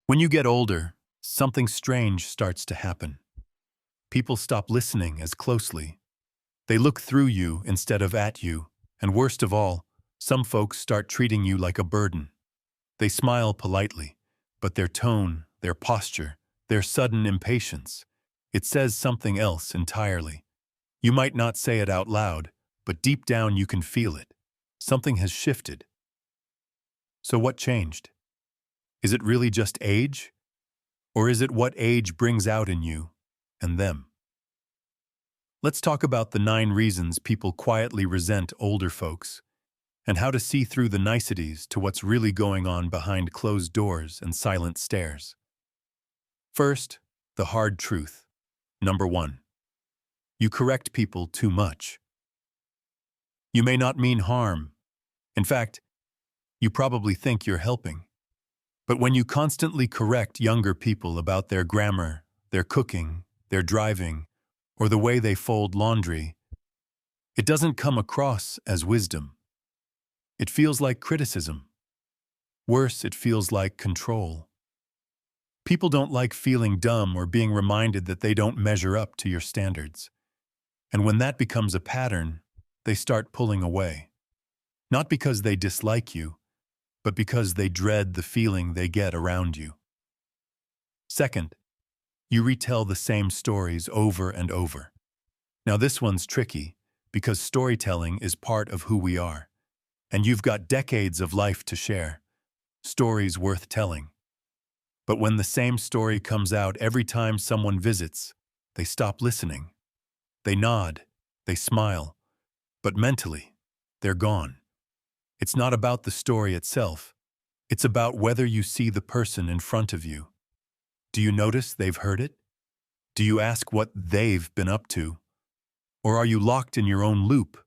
When you get older, something strange starts to happen. People stop listening as closely. They look through you instead of at you, and worst of all, some folks start treating you like a burden. They smile politely, but their tone, their posture, their sudden impatience, it says something else entirely. You might not say it out loud, but deep down you can feel it. Something has shifted. So what changed? Is it really just age? Or is it what age brings out in you and them? Let's talk about the 9 reasons people quietly resent older folks and how to see through the niceties to what's really going on behind closed doors and silent stares. First, the hard truth. Number 1. You correct people too much. You may not mean harm. In fact, you probably think you're helping. But when you constantly correct younger people about their grammar, their cooking, their driving, or the way they fold laundry, it doesn't come across as wisdom. It feels like criticism. Worse, it feels like control. People don't like feeling dumb or being reminded that they don't measure up to your standards. And when that becomes a pattern, they start pulling away. Not because they dislike you, but because they dread the feeling they get around you. Second, you retell the same stories over and over. Now this one's tricky because storytelling is part of who we are, and you've got decades of life to share, stories worth telling. But when the same story comes out every time someone visits, they stop listening. They nod, they smile, but mentally, they're gone. It's not about the story itself. It's about whether you see the person in front of you. Do you notice they've heard it? Do you ask what they've been up to? Or are you locked in your own loop,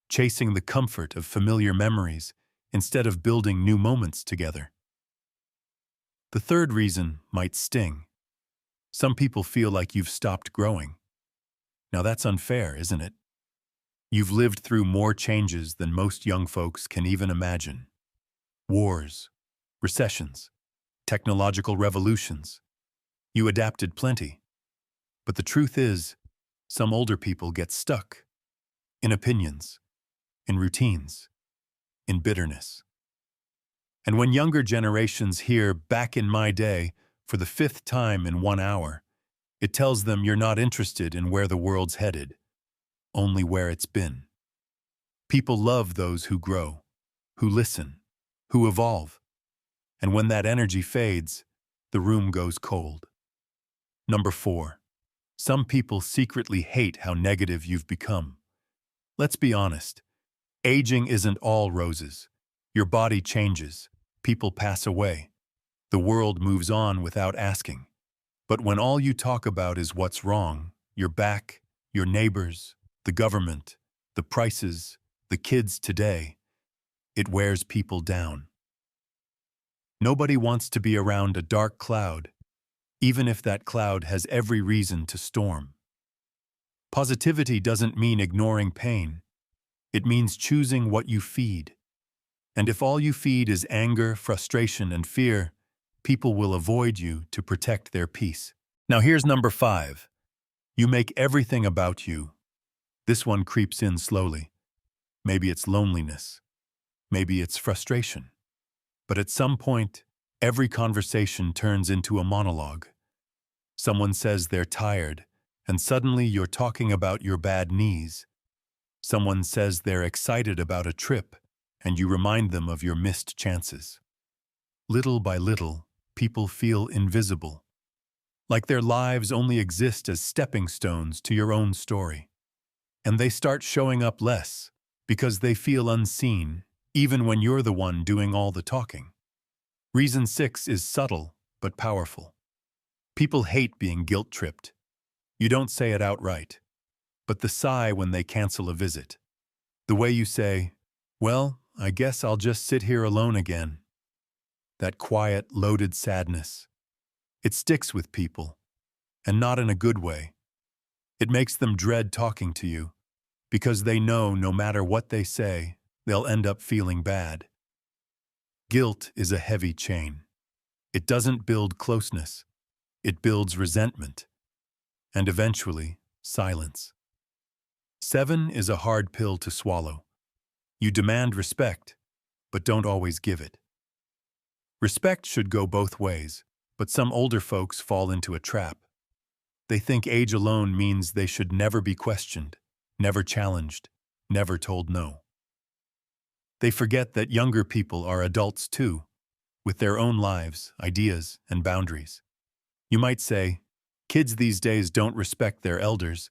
chasing the comfort of familiar memories instead of building new moments together? The third reason might sting. Some people feel like you've stopped growing. Now that's unfair, isn't it? You've lived through more changes than most young folks can even imagine. Wars, recessions, technological revolutions. You adapted plenty. But the truth is, some older people get stuck in opinions, in routines, in bitterness. And when younger generations hear "back in my day" for the 5th time in 1 hour, it tells them you're not interested in where the world's headed, only where it's been. People love those who grow, who listen, who evolve. And when that energy fades, the room goes cold. Number 4. Some people secretly hate how negative you've become. Let's be honest. Aging isn't all roses. Your body changes. People pass away. The world moves on without asking. But when all you talk about is what's wrong, your back, your neighbors, the government, the prices, the kids today, it wears people down. Nobody wants to be around a dark cloud, even if that cloud has every reason to storm. Positivity doesn't mean ignoring pain. It means choosing what you feed. And if all you feed is anger, frustration, and fear, people will avoid you to protect their peace. Now here's number 5. You make everything about you. This one creeps in slowly. Maybe it's loneliness. Maybe it's frustration. But at some point, every conversation turns into a monologue. Someone says they're tired, and suddenly you're talking about your bad knees. Someone says they're excited about a trip, and you remind them of your missed chances. Little by little, people feel invisible, like their lives only exist as stepping stones to your own story. And they start showing up less because they feel unseen, even when you're the one doing all the talking. Reason 6 is subtle but powerful. People hate being guilt-tripped. You don't say it outright, but the sigh when they cancel a visit. The way you say, "Well, I guess I'll just sit here alone again." That quiet, loaded sadness. It sticks with people, and not in a good way. It makes them dread talking to you, because they know no matter what they say, they'll end up feeling bad. Guilt is a heavy chain. It doesn't build closeness. It builds resentment. And eventually, silence. 7 is a hard pill to swallow. You demand respect, but don't always give it. Respect should go both ways, but some older folks fall into a trap. They think age alone means they should never be questioned, never challenged, never told no. They forget that younger people are adults too, with their own lives, ideas, and boundaries. You might say, kids these days don't respect their elders,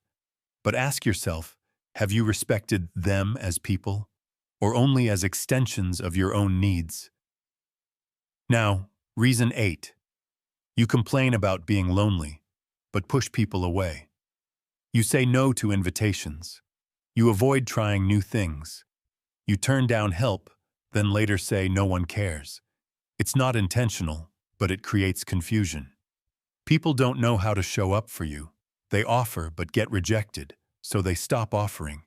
but ask yourself, have you respected them as people, or only as extensions of your own needs? Now, reason 8. You complain about being lonely, but push people away. You say no to invitations. You avoid trying new things. You turn down help, then later say no one cares. It's not intentional, but it creates confusion. People don't know how to show up for you. They offer but get rejected, so they stop offering.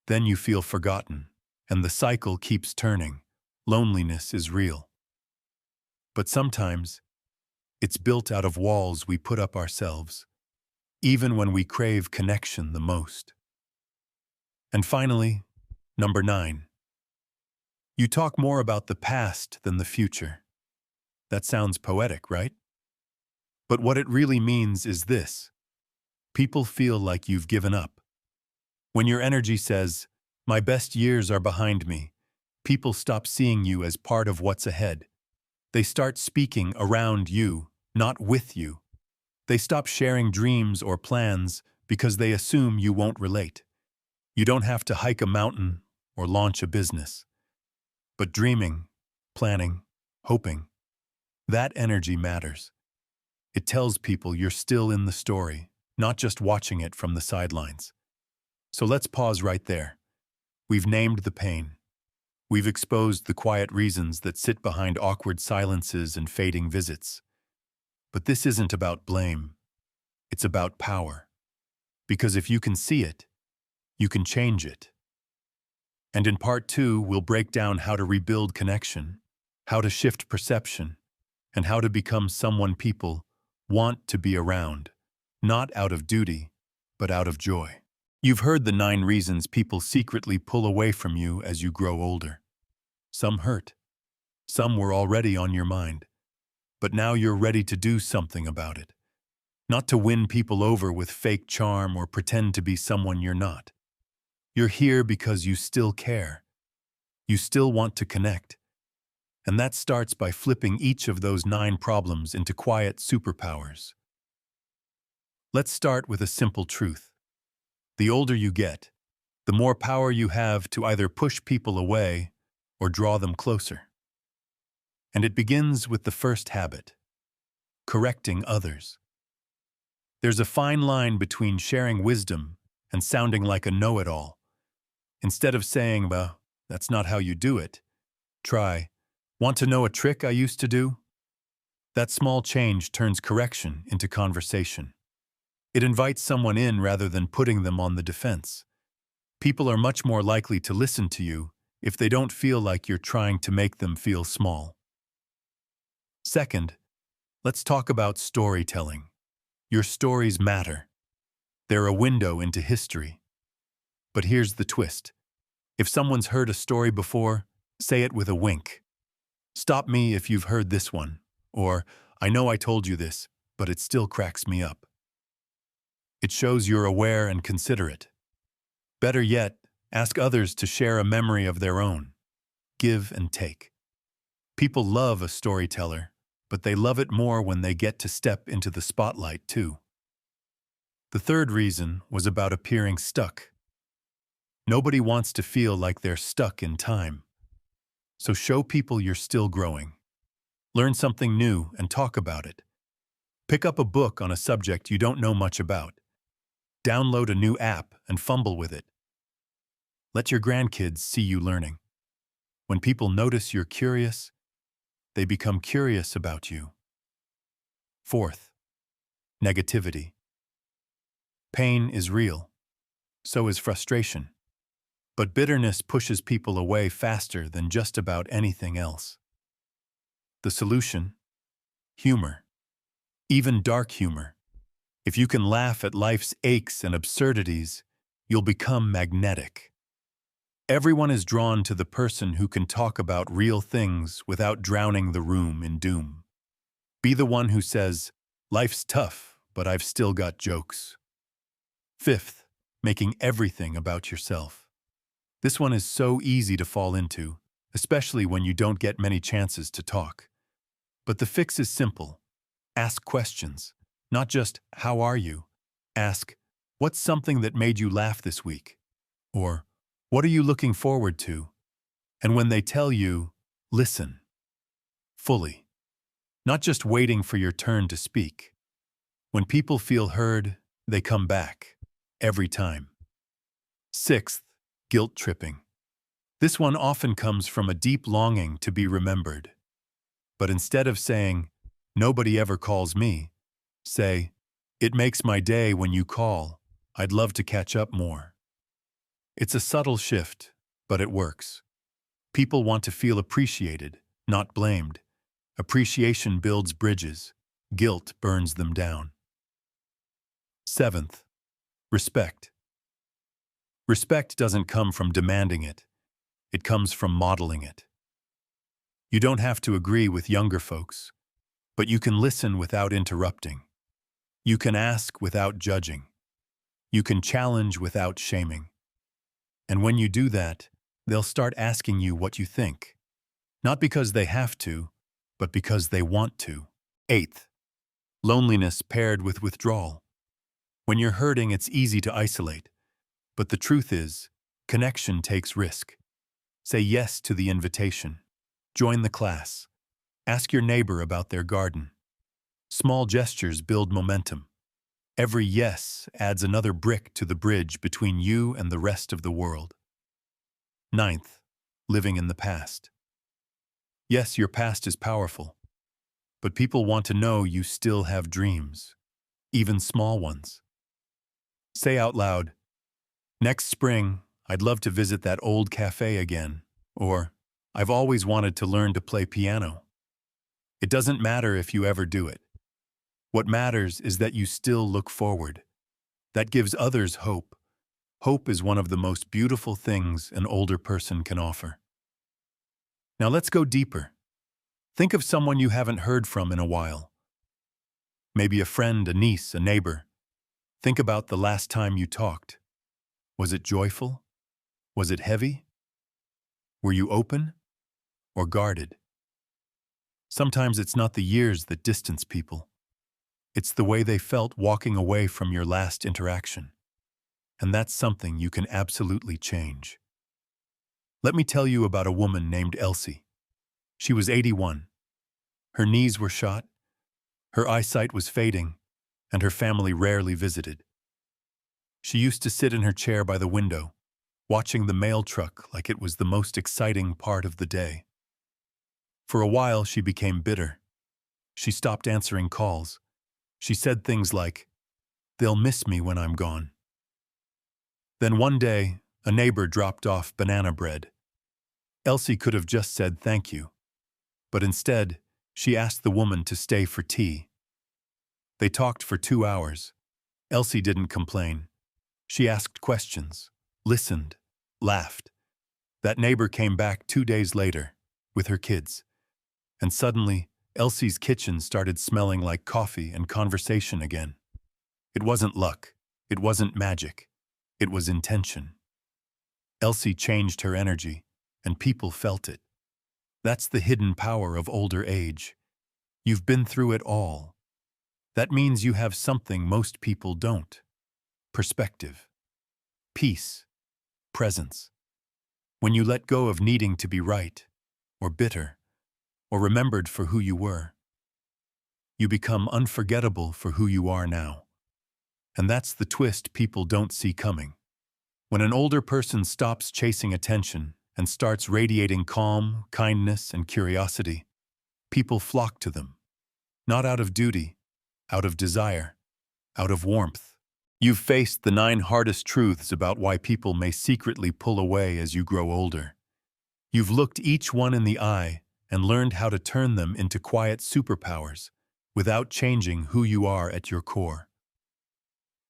Then you feel forgotten, and the cycle keeps turning. Loneliness is real. But sometimes, it's built out of walls we put up ourselves, even when we crave connection the most. And finally, number 9. You talk more about the past than the future. That sounds poetic, right? But what it really means is this. People feel like you've given up. When your energy says, "My best years are behind me," people stop seeing you as part of what's ahead. They start speaking around you, not with you. They stop sharing dreams or plans because they assume you won't relate. You don't have to hike a mountain or launch a business. But dreaming, planning, hoping, that energy matters. It tells people you're still in the story, not just watching it from the sidelines. So let's pause right there. We've named the pain. We've exposed the quiet reasons that sit behind awkward silences and fading visits. But this isn't about blame. It's about power. Because if you can see it, you can change it. And in part 2, we'll break down how to rebuild connection, how to shift perception, and how to become someone people want to be around, not out of duty, but out of joy. You've heard the 9 reasons people secretly pull away from you as you grow older. Some hurt. Some were already on your mind. But now you're ready to do something about it. Not to win people over with fake charm or pretend to be someone you're not. You're here because you still care. You still want to connect. And that starts by flipping each of those 9 problems into quiet superpowers. Let's start with a simple truth. The older you get, the more power you have to either push people away or draw them closer. And it begins with the first habit, correcting others. There's a fine line between sharing wisdom and sounding like a know-it-all. Instead of saying, "Well, that's not how you do it," try, "Want to know a trick I used to do?" That small change turns correction into conversation. It invites someone in rather than putting them on the defense. People are much more likely to listen to you if they don't feel like you're trying to make them feel small. Second, let's talk about storytelling. Your stories matter. They're a window into history. But here's the twist. If someone's heard a story before, say it with a wink. "Stop me if you've heard this one," or "I know I told you this, but it still cracks me up." It shows you're aware and considerate. Better yet, ask others to share a memory of their own. Give and take. People love a storyteller, but they love it more when they get to step into the spotlight too. The third reason was about appearing stuck. Nobody wants to feel like they're stuck in time. So show people you're still growing. Learn something new and talk about it. Pick up a book on a subject you don't know much about. Download a new app and fumble with it. Let your grandkids see you learning. When people notice you're curious, they become curious about you. Fourth, negativity. Pain is real. So is frustration. But bitterness pushes people away faster than just about anything else. The solution? Humor. Even dark humor. If you can laugh at life's aches and absurdities, you'll become magnetic. Everyone is drawn to the person who can talk about real things without drowning the room in doom. Be the one who says, "Life's tough, but I've still got jokes." Fifth, making everything about yourself. This one is so easy to fall into, especially when you don't get many chances to talk. But the fix is simple. Ask questions. Not just, "How are you?" Ask, "What's something that made you laugh this week?" Or, "What are you looking forward to?" And when they tell you, listen. Fully. Not just waiting for your turn to speak. When people feel heard, they come back. Every time. Sixth, guilt tripping. This one often comes from a deep longing to be remembered. But instead of saying, "Nobody ever calls me," say, "It makes my day when you call. I'd love to catch up more." It's a subtle shift, but it works. People want to feel appreciated, not blamed. Appreciation builds bridges. Guilt burns them down. Seventh, respect. Respect doesn't come from demanding it. It comes from modeling it. You don't have to agree with younger folks, but you can listen without interrupting. You can ask without judging. You can challenge without shaming. And when you do that, they'll start asking you what you think. Not because they have to, but because they want to. Eighth, loneliness paired with withdrawal. When you're hurting, it's easy to isolate. But the truth is, connection takes risk. Say yes to the invitation. Join the class. Ask your neighbor about their garden. Small gestures build momentum. Every yes adds another brick to the bridge between you and the rest of the world. Ninth, living in the past. Yes, your past is powerful, but people want to know you still have dreams, even small ones. Say out loud, "Next spring, I'd love to visit that old cafe again," or, "I've always wanted to learn to play piano." It doesn't matter if you ever do it. What matters is that you still look forward. That gives others hope. Hope is one of the most beautiful things an older person can offer. Now let's go deeper. Think of someone you haven't heard from in a while. Maybe a friend, a niece, a neighbor. Think about the last time you talked. Was it joyful? Was it heavy? Were you open or guarded? Sometimes it's not the years that distance people. It's the way they felt walking away from your last interaction. And that's something you can absolutely change. Let me tell you about a woman named Elsie. She was 81. Her knees were shot, her eyesight was fading, and her family rarely visited. She used to sit in her chair by the window, watching the mail truck like it was the most exciting part of the day. For a while, she became bitter. She stopped answering calls. She said things like, "They'll miss me when I'm gone." Then one day, a neighbor dropped off banana bread. Elsie could have just said thank you, but instead, she asked the woman to stay for tea. They talked for 2 hours. Elsie didn't complain. She asked questions, listened, laughed. That neighbor came back 2 days later, with her kids. And suddenly, Elsie's kitchen started smelling like coffee and conversation again. It wasn't luck. It wasn't magic. It was intention. Elsie changed her energy, and people felt it. That's the hidden power of older age. You've been through it all. That means you have something most people don't. Perspective. Peace. Presence. When you let go of needing to be right, or bitter, or remembered for who you were, you become unforgettable for who you are now. And that's the twist people don't see coming. When an older person stops chasing attention and starts radiating calm, kindness, and curiosity, people flock to them. Not out of duty, out of desire, out of warmth. You've faced the 9 hardest truths about why people may secretly pull away as you grow older. You've looked each one in the eye and learned how to turn them into quiet superpowers, without changing who you are at your core.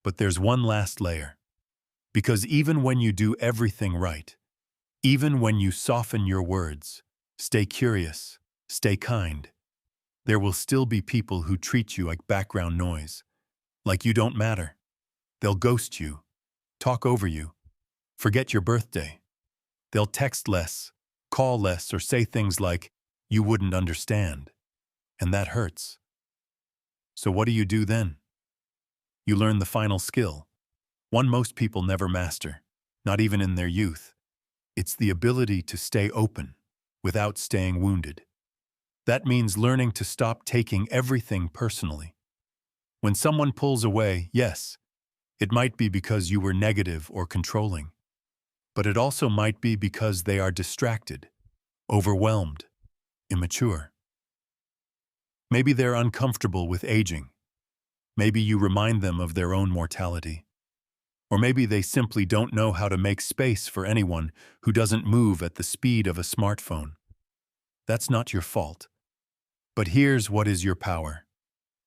But there's one last layer. Because even when you do everything right, even when you soften your words, stay curious, stay kind, there will still be people who treat you like background noise, like you don't matter. They'll ghost you, talk over you, forget your birthday. They'll text less, call less, or say things like, "You wouldn't understand." And that hurts. So what do you do then? You learn the final skill, one most people never master, not even in their youth. It's the ability to stay open without staying wounded. That means learning to stop taking everything personally. When someone pulls away, yes, it might be because you were negative or controlling, but it also might be because they are distracted, overwhelmed, immature. Maybe they're uncomfortable with aging. Maybe you remind them of their own mortality. Or maybe they simply don't know how to make space for anyone who doesn't move at the speed of a smartphone. That's not your fault. But here's what is your power: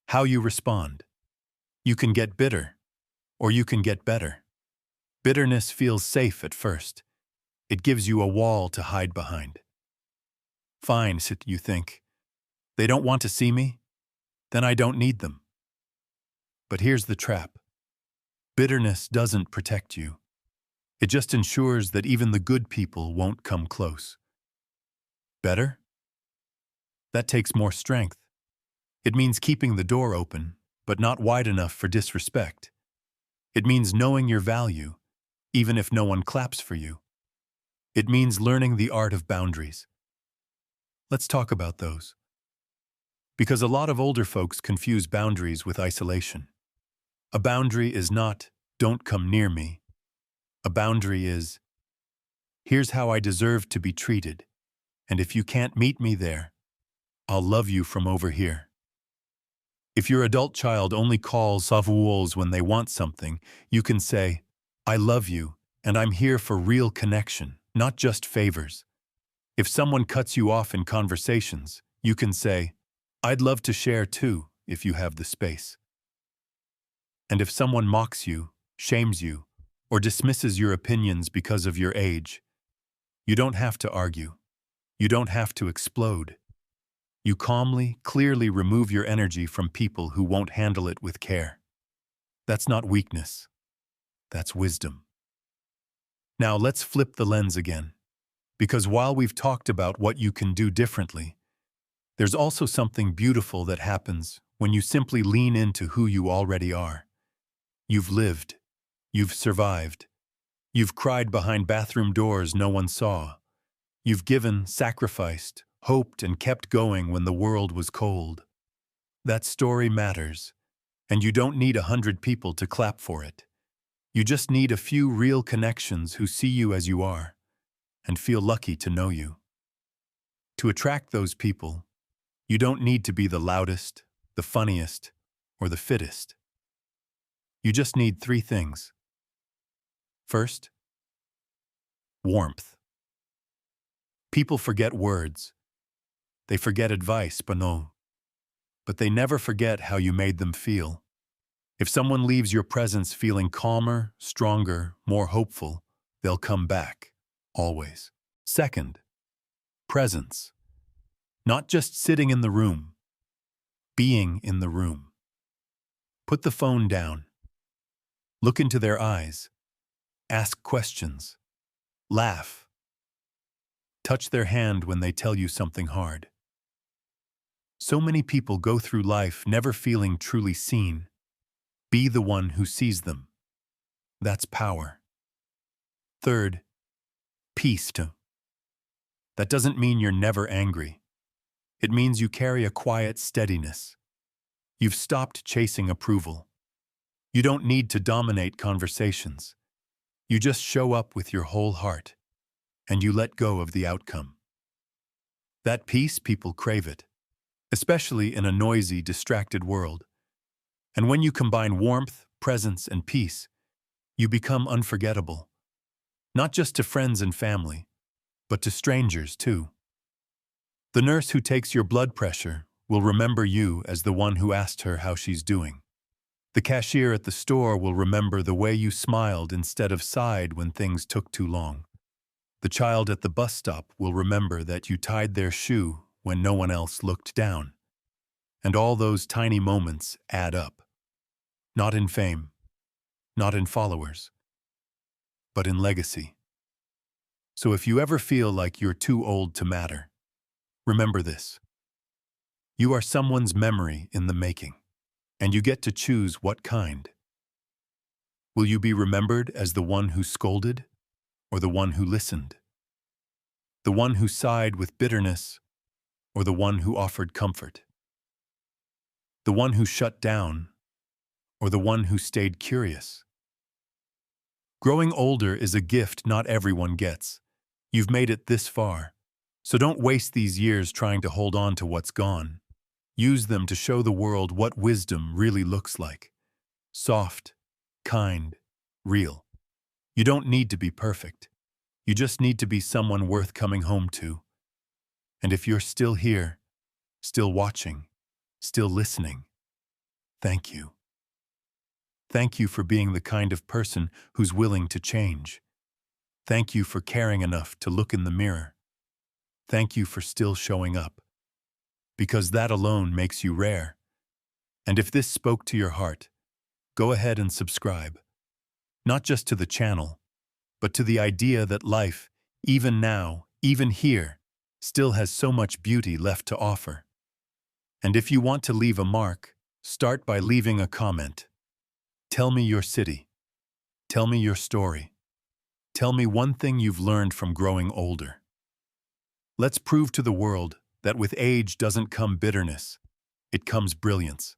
how you respond. You can get bitter, or you can get better. Bitterness feels safe at first. It gives you a wall to hide behind. Fine, you think. They don't want to see me? Then I don't need them. But here's the trap. Bitterness doesn't protect you. It just ensures that even the good people won't come close. Better? That takes more strength. It means keeping the door open, but not wide enough for disrespect. It means knowing your value, even if no one claps for you. It means learning the art of boundaries. Let's talk about those. Because a lot of older folks confuse boundaries with isolation. A boundary is not, "Don't come near me." A boundary is, "Here's how I deserve to be treated, and if you can't meet me there, I'll love you from over here." If your adult child only calls avouals when they want something, you can say, "I love you, and I'm here for real connection, not just favors." If someone cuts you off in conversations, you can say, "I'd love to share too, if you have the space." And if someone mocks you, shames you, or dismisses your opinions because of your age, you don't have to argue. You don't have to explode. You calmly, clearly remove your energy from people who won't handle it with care. That's not weakness. That's wisdom. Now let's flip the lens again. Because while we've talked about what you can do differently, there's also something beautiful that happens when you simply lean into who you already are. You've lived. You've survived. You've cried behind bathroom doors no one saw. You've given, sacrificed, hoped, and kept going when the world was cold. That story matters, and you don't need 100 people to clap for it. You just need a few real connections who see you as you are and feel lucky to know you. To attract those people, you don't need to be the loudest, the funniest, or the fittest. You just need 3 things. First, warmth. People forget words. They forget advice, but they never forget how you made them feel. If someone leaves your presence feeling calmer, stronger, more hopeful, they'll come back, always. Second, presence. Not just sitting in the room, being in the room. Put the phone down. Look into their eyes. Ask questions. Laugh. Touch their hand when they tell you something hard. So many people go through life never feeling truly seen. Be the one who sees them. That's power. Third, peace. That doesn't mean you're never angry. It means you carry a quiet steadiness. You've stopped chasing approval. You don't need to dominate conversations. You just show up with your whole heart, and you let go of the outcome. That peace, people crave it, especially in a noisy, distracted world. And when you combine warmth, presence, and peace, you become unforgettable. Not just to friends and family, but to strangers too. The nurse who takes your blood pressure will remember you as the one who asked her how she's doing. The cashier at the store will remember the way you smiled instead of sighed when things took too long. The child at the bus stop will remember that you tied their shoe when no one else looked down. And all those tiny moments add up. Not in fame, not in followers, but in legacy. So if you ever feel like you're too old to matter, remember this. You are someone's memory in the making, and you get to choose what kind. Will you be remembered as the one who scolded, or the one who listened? The one who sighed with bitterness, or the one who offered comfort? The one who shut down, or the one who stayed curious? Growing older is a gift not everyone gets. You've made it this far, so don't waste these years trying to hold on to what's gone. Use them to show the world what wisdom really looks like. Soft, kind, real. You don't need to be perfect. You just need to be someone worth coming home to. And if you're still here, still watching, still listening, thank you. Thank you for being the kind of person who's willing to change. Thank you for caring enough to look in the mirror. Thank you for still showing up. Because that alone makes you rare. And if this spoke to your heart, go ahead and subscribe. Not just to the channel, but to the idea that life, even now, even here, still has so much beauty left to offer. And if you want to leave a mark, start by leaving a comment. Tell me your city. Tell me your story. Tell me one thing you've learned from growing older. Let's prove to the world that with age doesn't come bitterness, it comes brilliance.